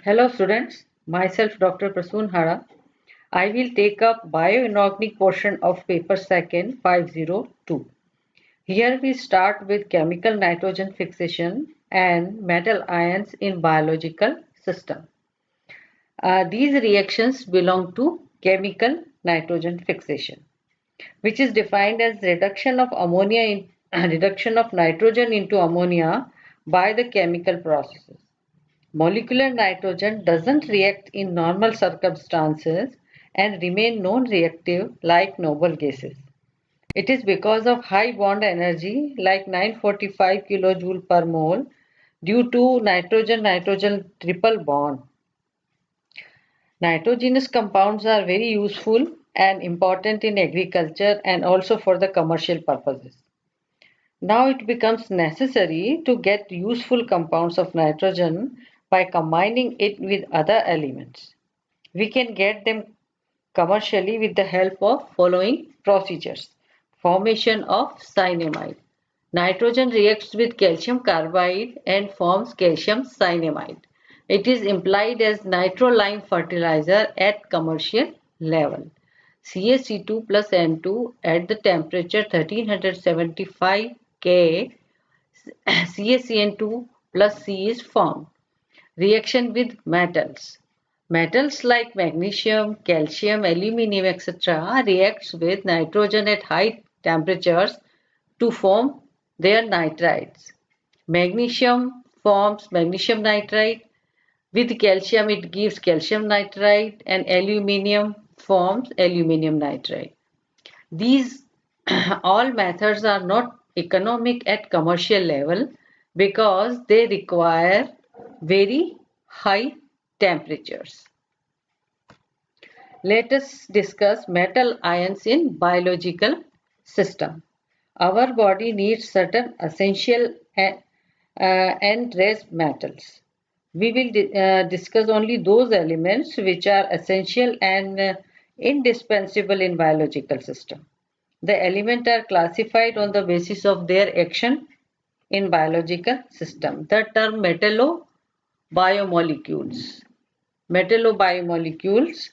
Hello students, myself Dr. Prasoon Hara. I will take up bioinorganic portion of paper second 502. Here we start with chemical nitrogen fixation and metal ions in biological system. These reactions belong to chemical nitrogen fixation, which is defined as reduction of nitrogen into ammonia by the chemical processes. Molecular nitrogen doesn't react in normal circumstances and remain non-reactive like noble gases. It is because of high bond energy like 945 kJ per mole due to nitrogen-nitrogen triple bond. Nitrogenous compounds are very useful and important in agriculture and also for the commercial purposes. Now it becomes necessary to get useful compounds of nitrogen by combining it with other elements. We can get them commercially with the help of following procedures. Formation of cyanamide. Nitrogen reacts with calcium carbide and forms calcium cyanamide. It is implied as nitro-lime fertilizer at commercial level. CaC2 plus N2 at the temperature 1375 K, CaCN2 plus C is formed. Reaction with metals. Metals like magnesium, calcium, aluminium, etc. reacts with nitrogen at high temperatures to form their nitrides. Magnesium forms magnesium nitride. With calcium it gives calcium nitride and aluminium forms aluminium nitride. These all methods are not economic at commercial level because they require very high temperatures. Let us discuss metal ions in biological system. Our body needs certain essential and trace metals. We will discuss only those elements which are essential and indispensable in biological system. The elements are classified on the basis of their action in biological system. The term metallobiomolecules. Metallobiomolecules,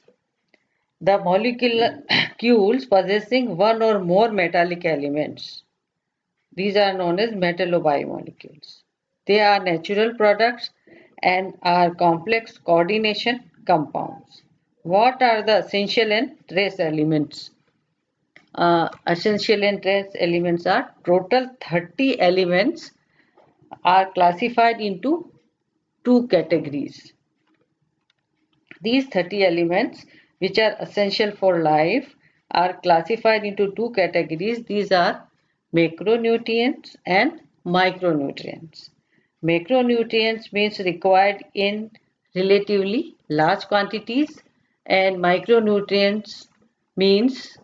the molecules possessing one or more metallic elements. These are known as metallobiomolecules. They are natural products and are complex coordination compounds. What are the essential and trace elements? Essential and trace elements are total 30 elements are classified into two categories. These 30 elements which are essential for life are classified into two categories. These are macronutrients and micronutrients. Macronutrients means required in relatively large quantities and micronutrients means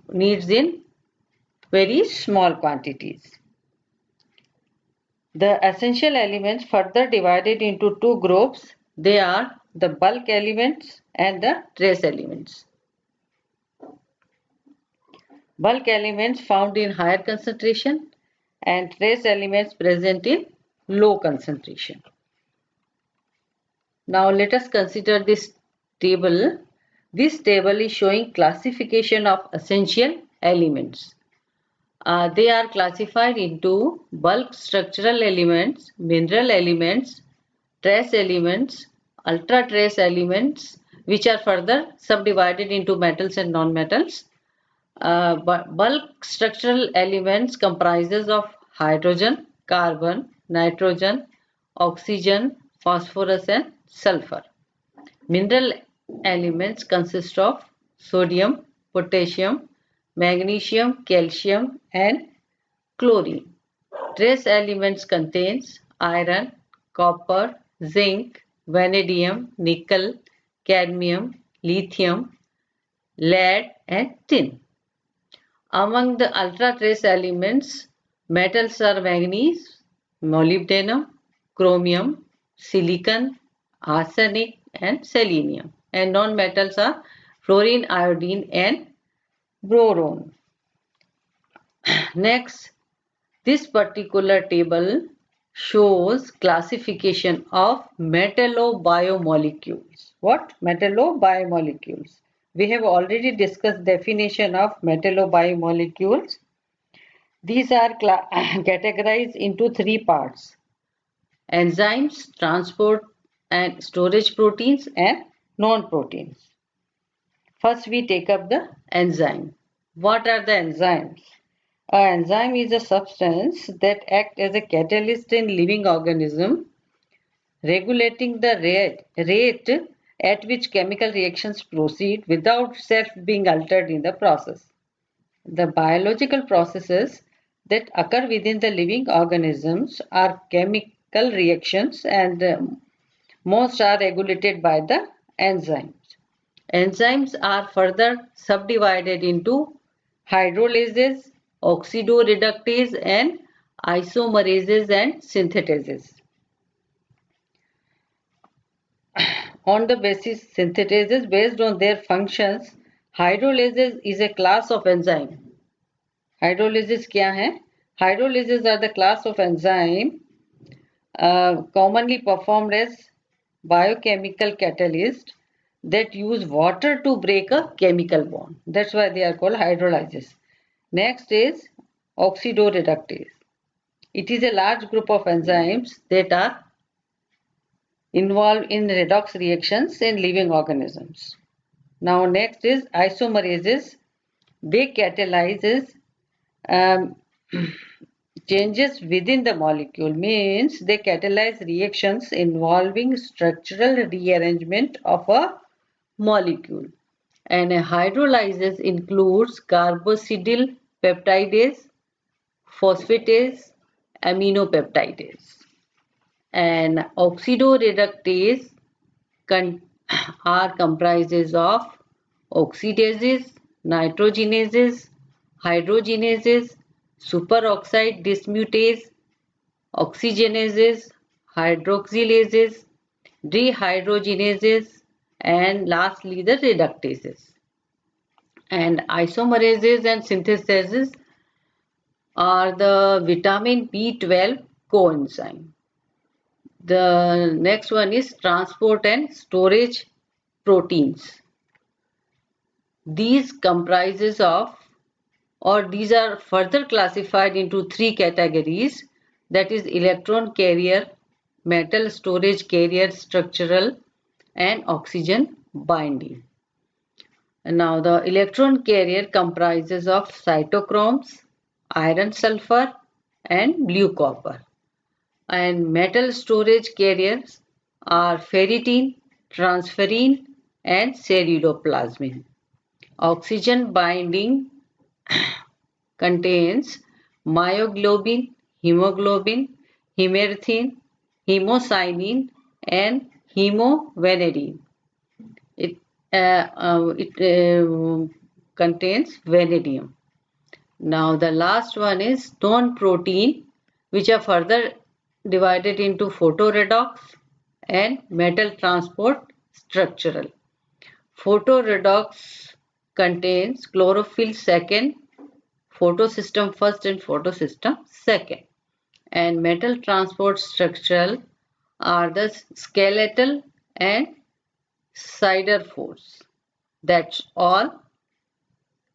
needs in very small quantities. The essential elements further divided into two groups. They are the bulk elements and the trace elements. Bulk elements found in higher concentration and trace elements present in low concentration. Now let us consider this table. This table is showing classification of essential elements. They are classified into bulk structural elements, mineral elements, trace elements, ultra trace elements, which are further subdivided into metals and non-metals. Bulk structural elements comprises of hydrogen, carbon, nitrogen, oxygen, phosphorus and sulfur. Mineral elements consist of sodium, potassium, magnesium, calcium and chlorine. Trace elements contains iron, copper, zinc, vanadium, nickel, cadmium, lithium, lead and tin. Among the ultra trace elements, metals are manganese, molybdenum, chromium, silicon, arsenic and selenium. And non-metals are fluorine, iodine and boron. Next, this particular table shows classification of metallobiomolecules. What? Metallobiomolecules. We have already discussed definition of metallobiomolecules. These are categorized into three parts: enzymes, transport and storage proteins, and non-proteins. First, we take up the enzyme. What are the enzymes? An enzyme is a substance that acts as a catalyst in living organism, regulating the rate at which chemical reactions proceed without self being altered in the process. The biological processes that occur within the living organisms are chemical reactions, and most are regulated by the enzymes. Enzymes are further subdivided into hydrolases, oxidoreductase, and isomerases and synthetases. On the basis synthetases, based on their functions, hydrolases is a class of enzyme. Hydrolases क्या है? Hydrolases are the class of enzyme commonly performed as biochemical catalyst that use water to break a chemical bond. That's why they are called hydrolysis. Next is oxidoreductase. It is a large group of enzymes that are involved in redox reactions in living organisms. Now next is isomerases. They catalyze um, changes within the molecule, means they catalyze reactions involving structural rearrangement of a molecule. And a hydrolysis includes carboxylyl peptidase, phosphatase, aminopeptidase. And oxidoreductase are comprises of oxidases, nitrogenases, hydrogenases, superoxide dismutase, oxygenases, hydroxylases, dehydrogenases, and lastly the reductases. And isomerases and synthetases are the vitamin B12 coenzyme. The next one is transport and storage proteins. These comprises of, or these are further classified into three categories, that is electron carrier, metal storage carrier structural, and oxygen binding. And now the electron carrier comprises of cytochromes, iron sulfur, and blue copper. And metal storage carriers are ferritin, transferrin, and ceruloplasmin. Oxygen binding contains myoglobin, hemoglobin, hemerythrin, hemocyanin, and hemovanillin. It contains vanadium. Now the last one is non-protein, which are further divided into photoredox and metal transport structural. Photoredox contains chlorophyll second, photosystem first and photosystem second. And metal transport structural are the skeletal and Siderforce. That's all.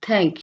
Thank you.